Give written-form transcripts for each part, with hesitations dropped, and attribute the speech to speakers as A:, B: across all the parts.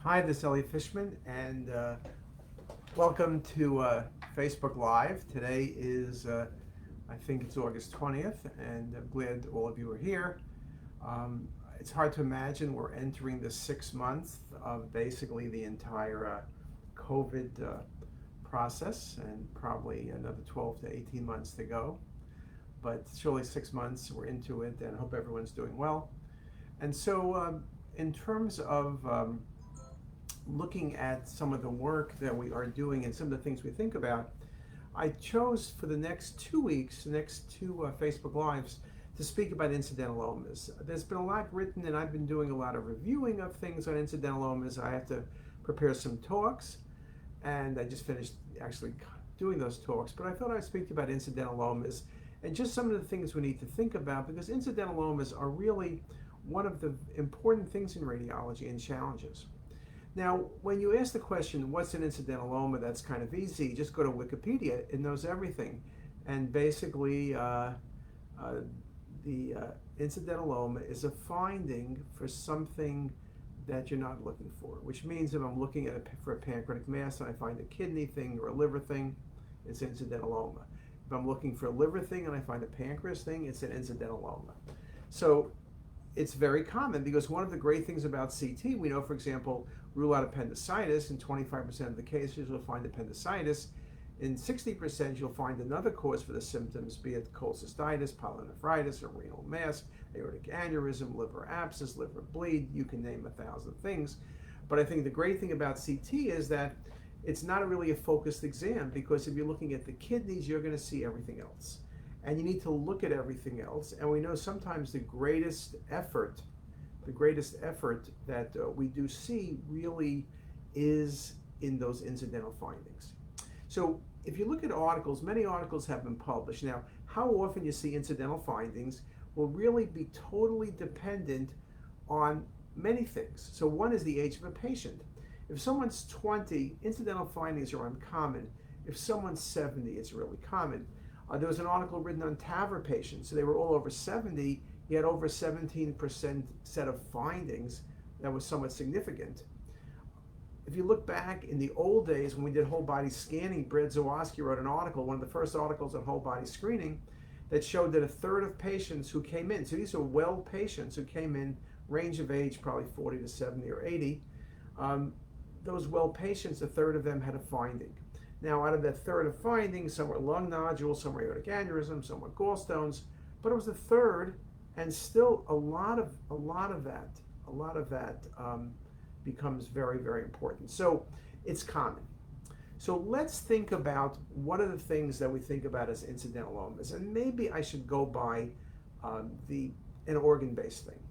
A: Hi, this is Elliot Fishman, and welcome to Facebook Live. Today is, I think it's August 20th, and I'm glad all of you are here. It's hard to imagine we're entering the 6 months of basically the entire COVID process, and probably another 12 to 18 months to go. But surely 6 months, we're into it, and I hope everyone's doing well. And so, in terms of looking at some of the work that we are doing and some of the things we think about, I chose for the next 2 weeks, the next two Facebook Lives, to speak about incidentalomas. There's been a lot written, and I've been doing a lot of reviewing of things on incidentalomas. I have to prepare some talks, and I just finished actually doing those talks. But I thought I'd speak about incidentalomas and just some of the things we need to think about, because incidentalomas are really one of the important things in radiology and challenges. Now, when you ask the question, what's an incidentaloma, that's kind of easy. Just go to Wikipedia, it knows everything. And basically, the incidentaloma is a finding for something that you're not looking for, which means if I'm looking at for a pancreatic mass and I find a kidney thing or a liver thing, it's incidentaloma. If I'm looking for a liver thing and I find a pancreas thing, it's an incidentaloma. So it's very common, because one of the great things about CT, we know, for example, rule out appendicitis. In 25% of the cases, you'll find appendicitis. In 60%, you'll find another cause for the symptoms, be it cholecystitis, pyelonephritis, a renal mass, aortic aneurysm, liver abscess, liver bleed. You can name 1,000 things. But I think the great thing about CT is that it's not really a focused exam, because if you're looking at the kidneys, you're going to see everything else. And you need to look at everything else. And we know sometimes the greatest effort that we do see really is in those incidental findings. So if you look at articles, many articles have been published. Now, how often you see incidental findings will really be totally dependent on many things. So one is the age of a patient. If someone's 20, incidental findings are uncommon. If someone's 70, it's really common. There was an article written on TAVR patients. So they were all over 70, yet over 17% set of findings that was somewhat significant. If you look back in the old days when we did whole body scanning, Brad Zawoski wrote an article, one of the first articles on whole body screening, that showed that a third of patients who came in, so these are well patients who came in, range of age probably 40 to 70 or 80, those well patients, a third of them had a finding. Now, out of that third of findings, some were lung nodules, some were aortic aneurysm, some were gallstones, but it was a third, and still a lot of that becomes very, very important. So it's common. So let's think about what are the things that we think about as incidentalomas, and maybe I should go by an organ-based thing.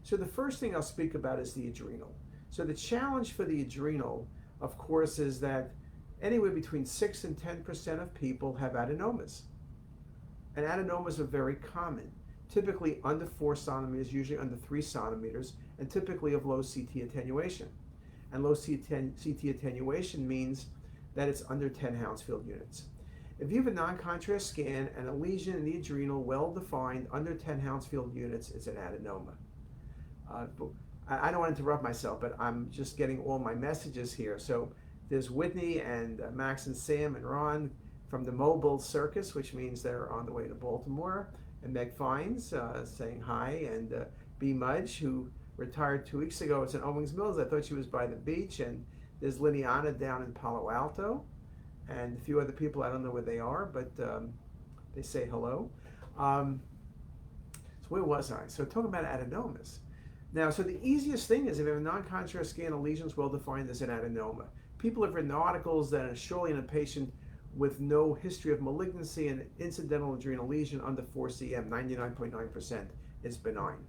A: So the first thing I'll speak about is the adrenal. So the challenge for the adrenal, of course, is that anywhere between 6 and 10% of people have adenomas. And adenomas are very common, typically under 4 centimeters, usually under 3 centimeters, and typically of low CT attenuation. And low CT attenuation means that it's under 10 Hounsfield units. If you have a non-contrast scan and a lesion in the adrenal well-defined under 10 Hounsfield units, it's an adenoma. I don't want to interrupt myself, but I'm just getting all my messages here. So there's Whitney and Max and Sam and Ron from the Mobile Circus, which means they're on the way to Baltimore, and Meg Fines saying hi, and B. Mudge, who retired 2 weeks ago. It's in Owings Mills. I thought she was by the beach. And there's Liliana down in Palo Alto, and a few other people. I don't know where they are, but they say hello. So where was I? So talking about adenomas. Now, so the easiest thing is if you have a non-contrast scan, a lesion's well-defined as an adenoma. People have written articles that are surely in a patient with no history of malignancy, and incidental adrenal lesion under 4 cm, 99.9% is benign.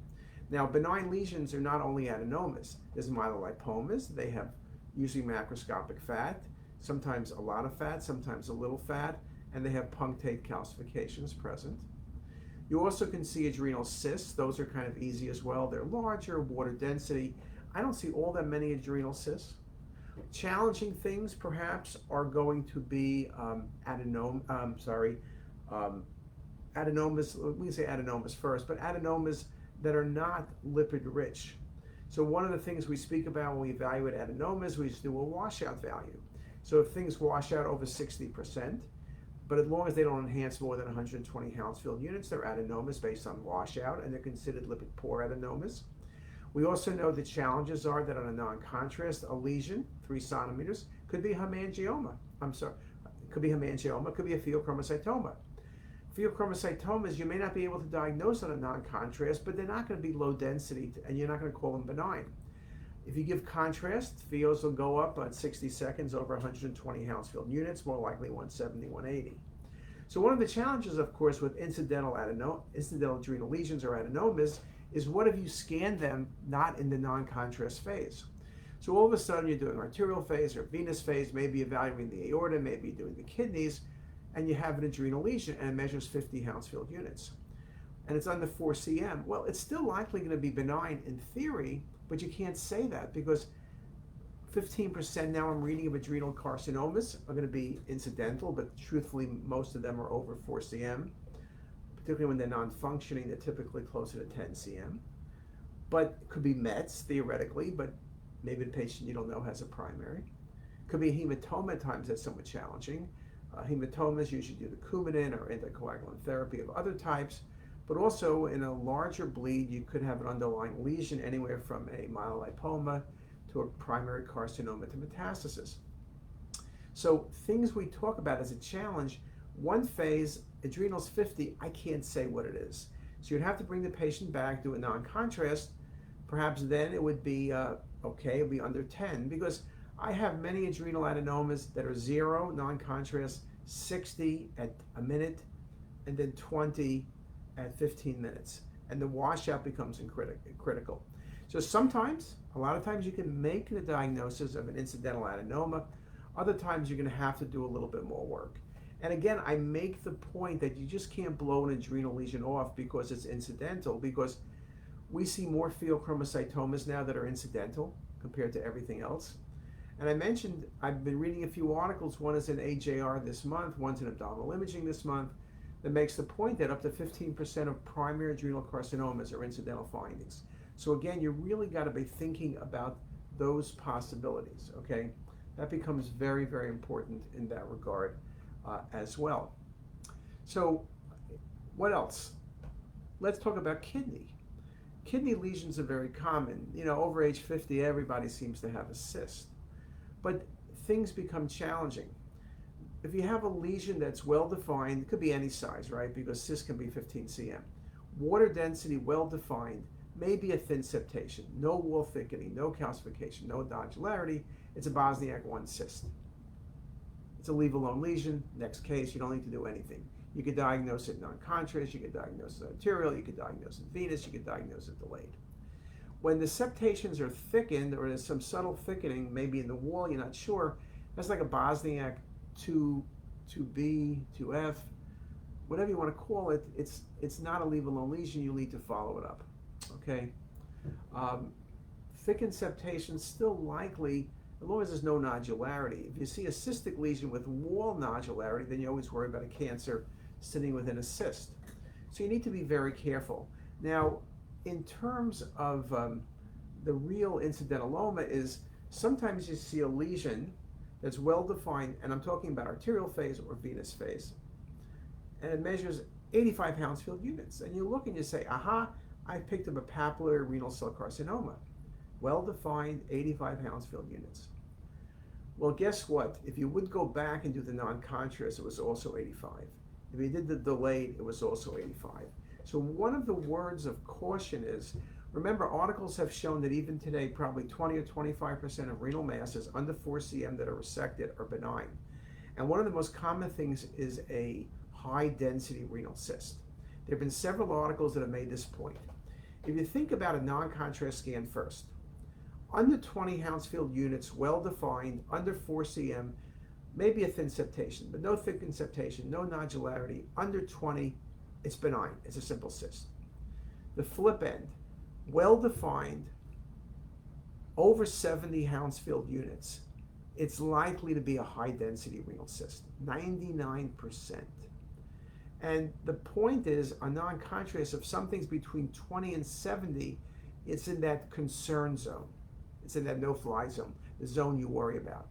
A: Now, benign lesions are not only adenomas. There's myelolipomas. They have usually macroscopic fat, sometimes a lot of fat, sometimes a little fat, and they have punctate calcifications present. You also can see adrenal cysts. Those are kind of easy as well. They're larger, water density. I don't see all that many adrenal cysts. Challenging things perhaps are going to be adenomas, we can say adenomas first, but adenomas that are not lipid rich. So one of the things we speak about when we evaluate adenomas, we just do a washout value. So if things wash out over 60%, but as long as they don't enhance more than 120 Hounsfield units, they're adenomas based on washout, and they're considered lipid poor adenomas. We also know the challenges are that on a non-contrast, a lesion, 3 centimeters, could be hemangioma. Could be hemangioma, could be a pheochromocytoma. Pheochromocytomas, you may not be able to diagnose on a non-contrast, but they're not going to be low density, and you're not going to call them benign. If you give contrast, pheos will go up on 60 seconds over 120 Hounsfield units, more likely 170, 180. So one of the challenges, of course, with incidental adrenal lesions or adenomas is what if you scan them not in the non-contrast phase? So all of a sudden you're doing arterial phase or venous phase, maybe evaluating the aorta, maybe doing the kidneys, and you have an adrenal lesion and it measures 50 Hounsfield units. And it's under 4 cm. Well, it's still likely going to be benign in theory, but you can't say that because 15% now I'm reading of adrenal carcinomas are going to be incidental, but truthfully most of them are over 4 cm. Particularly when they're non-functioning, they're typically closer to 10 cm. But it could be Mets, theoretically, but maybe the patient you don't know has a primary. Could be a hematoma at times, that's somewhat challenging. Hematomas usually do the Coumadin or anticoagulant therapy of other types, but also in a larger bleed, you could have an underlying lesion anywhere from a myelolipoma to a primary carcinoma to metastasis. So things we talk about as a challenge, one phase, adrenals 50, I can't say what it is. So you'd have to bring the patient back, do a non-contrast. Perhaps then it would be okay, it would be under 10, because I have many adrenal adenomas that are 0, non-contrast, 60 at a minute, and then 20 at 15 minutes. And the washout becomes critical. So sometimes, a lot of times you can make the diagnosis of an incidental adenoma. Other times you're going to have to do a little bit more work. And again, I make the point that you just can't blow an adrenal lesion off because it's incidental, because we see more pheochromocytomas now that are incidental compared to everything else. And I mentioned, I've been reading a few articles, one is in AJR this month, one's in Abdominal Imaging this month, that makes the point that up to 15% of primary adrenal carcinomas are incidental findings. So again, you really got to be thinking about those possibilities, okay? That becomes very, very important in that regard as well. So what else? Let's talk about kidney. Kidney lesions are very common. You know, over age 50, everybody seems to have a cyst. But things become challenging. If you have a lesion that's well-defined, it could be any size, right? Because cysts can be 15 cm. Water density, well-defined, maybe a thin septation, no wall thickening, no calcification, no nodularity. It's a Bosniak 1 cyst. It's a leave-alone lesion. Next case, you don't need to do anything. You could diagnose it non-contrast, you could diagnose it arterial, you could diagnose it venous, you could diagnose it delayed. When the septations are thickened, or there's some subtle thickening, maybe in the wall, you're not sure, that's like a Bosniak 2B, 2F, whatever you want to call it, it's not a leave-alone lesion, you need to follow it up, okay? Thickened septation still likely, as long as there's no nodularity. If you see a cystic lesion with wall nodularity, then you always worry about a cancer sitting within a cyst. So you need to be very careful. Now, in terms of the real incidentaloma is sometimes you see a lesion that's well-defined, and I'm talking about arterial phase or venous phase, and it measures 85 Hounsfield units. And you look and you say, aha, I picked up a papillary renal cell carcinoma. Well-defined, 85 Hounsfield units. Well, guess what? If you would go back and do the non-contrast, it was also 85. If you did the delayed, it was also 85. So one of the words of caution is, remember, articles have shown that even today, probably 20 or 25% of renal masses under 4 cm that are resected are benign. And one of the most common things is a high-density renal cyst. There have been several articles that have made this point. If you think about a non-contrast scan first, under 20 Hounsfield units, well-defined, under 4 cm, maybe a thin septation, but no thickened septation, no nodularity. Under 20, it's benign. It's a simple cyst. The flip end, well-defined, over 70 Hounsfield units, it's likely to be a high-density renal cyst, 99%. And the point is, a non-contrast of something's between 20 and 70 It's in that concern zone. It's in that no-fly zone, the zone you worry about.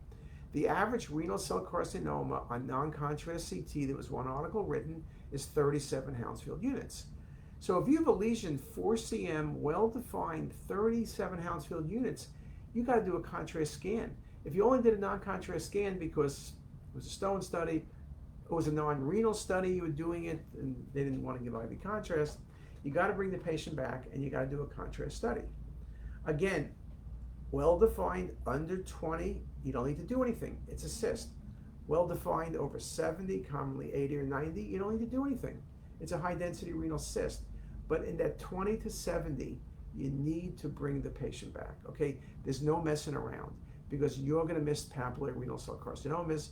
A: The average renal cell carcinoma on non-contrast CT, there was one article written, is 37 Hounsfield units. So if you have a lesion 4 cm, well-defined, 37 Hounsfield units, you got to do a contrast scan. If you only did a non-contrast scan because it was a stone study, it was a non-renal study, you were doing it and they didn't want to give IV contrast, you got to bring the patient back and you got to do a contrast study. Again, well-defined, under 20, you don't need to do anything. It's a cyst. Well-defined, over 70, commonly 80 or 90, you don't need to do anything. It's a high-density renal cyst. But in that 20 to 70, you need to bring the patient back, okay? There's no messing around because you're going to miss papillary renal cell carcinomas,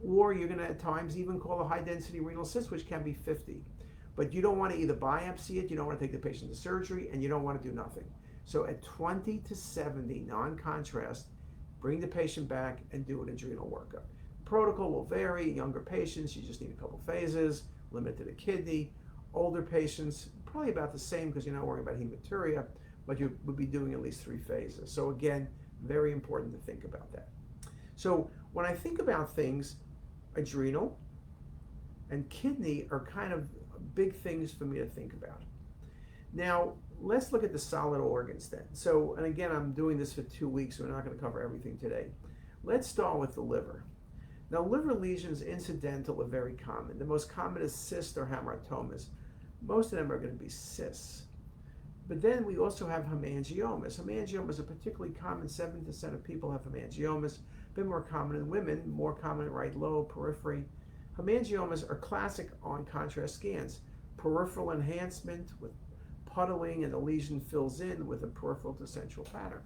A: or you're going to at times even call a high-density renal cyst, which can be 50. But you don't want to either biopsy it, you don't want to take the patient to surgery, and you don't want to do nothing. So at 20 to 70 non-contrast, bring the patient back and do an adrenal workup. Protocol will vary. Younger patients, you just need a couple phases, limited to the kidney. Older patients, probably about the same because you're not worrying about hematuria, but you would be doing at least 3 phases. So again, very important to think about that. So when I think about things, adrenal and kidney are kind of big things for me to think about. Now, let's look at the solid organs then. So, and again, I'm doing this for 2 weeks, so we're not going to cover everything today. Let's start with the liver. Now, liver lesions, incidental, are very common. The most common is cysts or hamartomas. Most of them are going to be cysts. But then we also have hemangiomas. Hemangiomas are particularly common. 7% of people have hemangiomas. A bit more common in women, more common in right lobe, periphery. Hemangiomas are classic on contrast scans. Peripheral enhancement with puddling, and the lesion fills in with a peripheral to central pattern.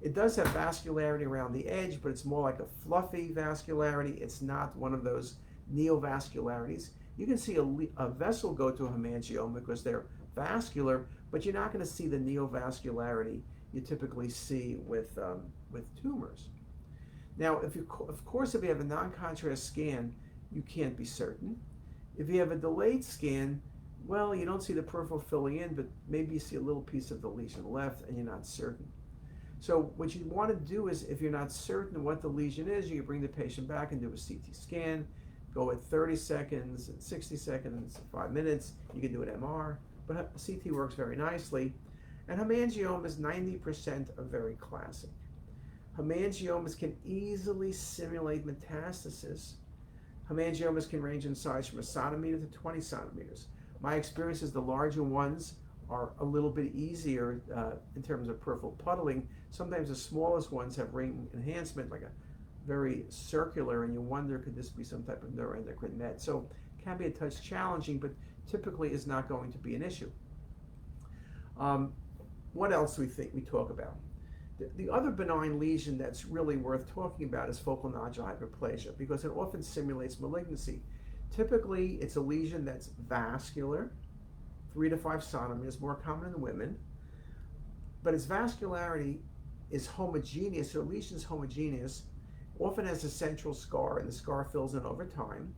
A: It does have vascularity around the edge, but it's more like a fluffy vascularity. It's not one of those neovascularities. You can see a vessel go to a hemangioma because they're vascular, but you're not going to see the neovascularity you typically see with tumors. Now, of course, if you have a non-contrast scan, you can't be certain. If you have a delayed scan, well, you don't see the peripheral filling in, but maybe you see a little piece of the lesion left and you're not certain. So what you want to do is, if you're not certain what the lesion is, you bring the patient back and do a CT scan, go at 30 seconds, at 60 seconds, 5 minutes. You can do an MR, but CT works very nicely. And hemangiomas, 90% are very classic. Hemangiomas can easily simulate metastasis. Hemangiomas can range in size from 1 centimeter to 20 centimeters. My experience is the larger ones are a little bit easier in terms of peripheral puddling. Sometimes the smallest ones have ring enhancement, like a very circular, and you wonder, could this be some type of neuroendocrine met? So it can be a touch challenging, but typically is not going to be an issue. What else do we talk about? The other benign lesion that's really worth talking about is focal nodular hyperplasia, because it often simulates malignancy. Typically, it's a lesion that's vascular, 3 to 5 centimeters, more common in women, but its vascularity is homogeneous, so the lesion is homogeneous, often has a central scar, and the scar fills in over time,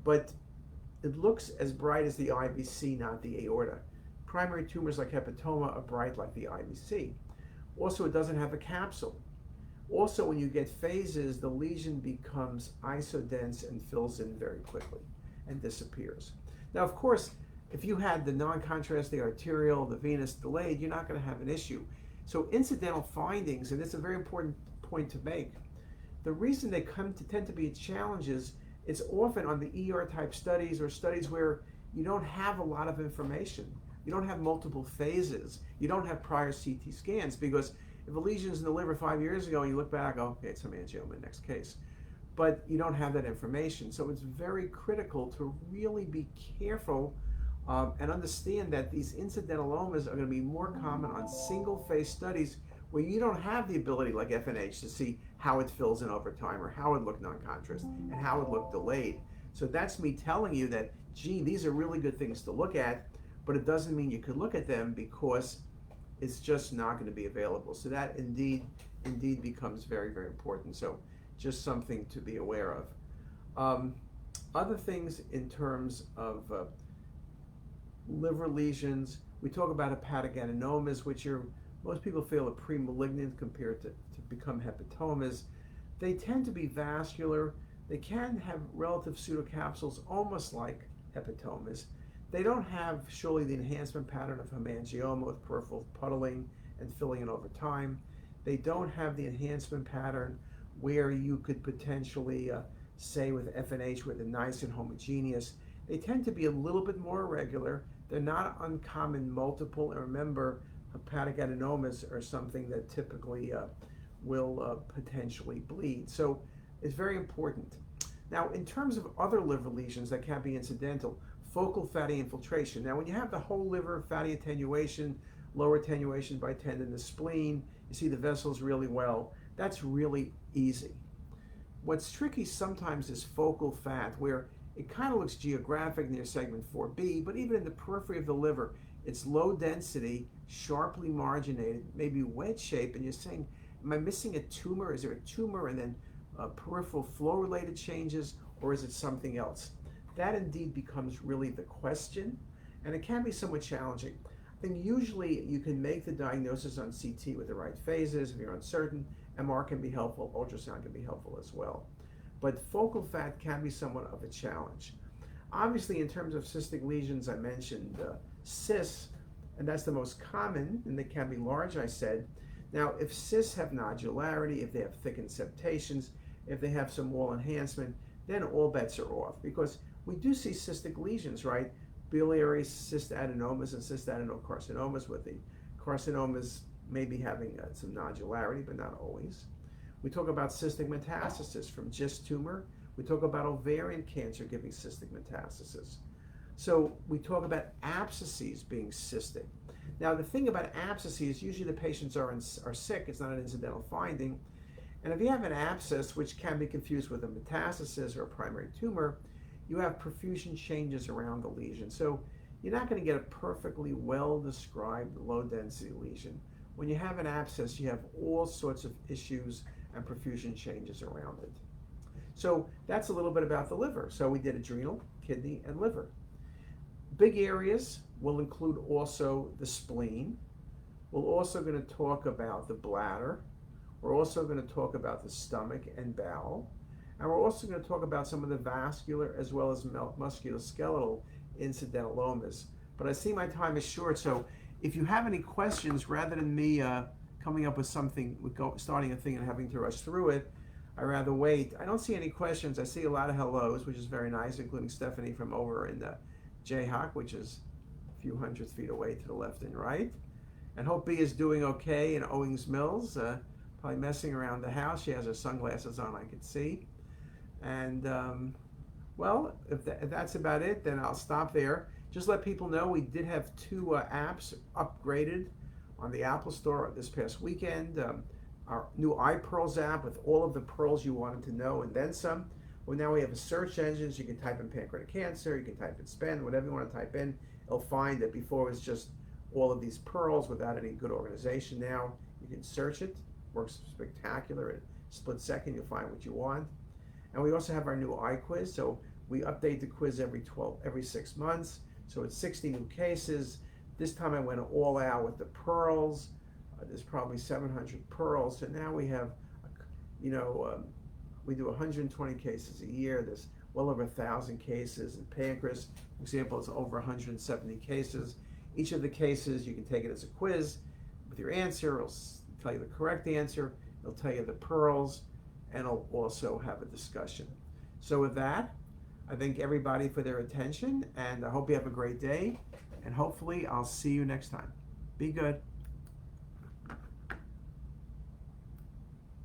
A: but it looks as bright as the IVC, not the aorta. Primary tumors like hepatoma are bright like the IVC. Also, it doesn't have a capsule. Also, when you get phases, the lesion becomes isodense and fills in very quickly and disappears. Now, of course, if you had the non-contrast, the arterial, the venous delayed, you're not going to have an issue. So incidental findings, and it's a very important point to make, the reason they tend to be challenges is often on the ER type studies or studies where you don't have a lot of information. You don't have multiple phases. You don't have prior CT scans, because if a lesion's in the liver 5 years ago and you look back, oh, okay, it's hemangioma, next case. But you don't have that information. So it's very critical to really be careful and understand that these incidentalomas are going to be more common on single phase studies where you don't have the ability like FNH to see how it fills in over time or how it looked non-contrast and how it looked delayed. So that's me telling you that, gee, these are really good things to look at, but it doesn't mean you could look at them because it's just not going to be available. So that indeed becomes very, very important. So just something to be aware of. Other things in terms of liver lesions, We talk about hepatic adenomas, which are, most people feel, are pre-malignant compared to become hepatomas. They tend to be vascular. They can have relative pseudocapsules, almost like hepatomas. They don't have, surely, the enhancement pattern of hemangioma with peripheral puddling and filling in over time. They don't have the enhancement pattern where you could potentially say with FNH where they're nice and homogeneous. They tend to be a little bit more irregular. They're not uncommon multiple. And remember, hepatic adenomas are something that typically will potentially bleed. So it's very important. Now, in terms of other liver lesions that can be incidental, focal fatty infiltration. Now, when you have the whole liver, fatty attenuation, lower attenuation by tendon, the spleen, you see the vessels really well, that's really easy. What's tricky sometimes is focal fat, where it kind of looks geographic near segment 4B, but even in the periphery of the liver, it's low density, sharply marginated, maybe wedge shape, and you're saying, am I missing a tumor? Is there a tumor and then peripheral flow related changes, or is it something else? That indeed becomes really the question, and it can be somewhat challenging. I think usually you can make the diagnosis on CT with the right phases. If you're uncertain, MR can be helpful, ultrasound can be helpful as well. But focal fat can be somewhat of a challenge. Obviously, in terms of cystic lesions, I mentioned cysts, and that's the most common, and they can be large, I said. Now, if cysts have nodularity, if they have thickened septations, if they have some wall enhancement, then all bets are off, because we do see cystic lesions, right? Biliary cystadenomas and cystadenocarcinomas, with the carcinomas maybe having some nodularity, but not always. We talk about cystic metastasis from GIST tumor. We talk about ovarian cancer giving cystic metastasis. So we talk about abscesses being cystic. Now, the thing about abscesses, usually the patients are sick. It's not an incidental finding. And if you have an abscess, which can be confused with a metastasis or a primary tumor, you have perfusion changes around the lesion. So you're not going to get a perfectly well-described low-density lesion. When you have an abscess, you have all sorts of issues and perfusion changes around it. So that's a little bit about the liver. So we did adrenal, kidney, and liver. Big areas will include also the spleen. We're also going to talk about the bladder. We're also going to talk about the stomach and bowel. And we're also going to talk about some of the vascular as well as musculoskeletal incidentalomas. But I see my time is short, so if you have any questions, rather than me coming up with something, starting a thing and having to rush through it, I'd rather wait. I don't see any questions. I see a lot of hellos, which is very nice, including Stephanie from over in the Jayhawk, which is a few hundred feet away to the left and right. And Hope B is doing okay in Owings Mills, probably messing around the house. She has her sunglasses on, I can see. And well, if that's about it, then I'll stop there. Just let people know we did have 2 apps upgraded on the Apple Store this past weekend. Our new iPearls app with all of the pearls you wanted to know and then some. Well, now we have a search engine, so you can type in pancreatic cancer, you can type in SPEN, whatever you want to type in, it'll find it. Before it was just all of these pearls without any good organization. Now you can search it, works spectacular. At split second, you'll find what you want. And we also have our new iQuiz, so we update the quiz every 6 months. So it's 60 new cases. This time I went all out with the pearls. There's probably 700 pearls. So now we have, we do 120 cases a year. There's well over 1,000 cases in pancreas. For example, it's over 170 cases. Each of the cases, you can take it as a quiz with your answer. It'll tell you the correct answer. It'll tell you the pearls, and it'll also have a discussion. So with that, I thank everybody for their attention, and I hope you have a great day, and hopefully I'll see you next time. Be good.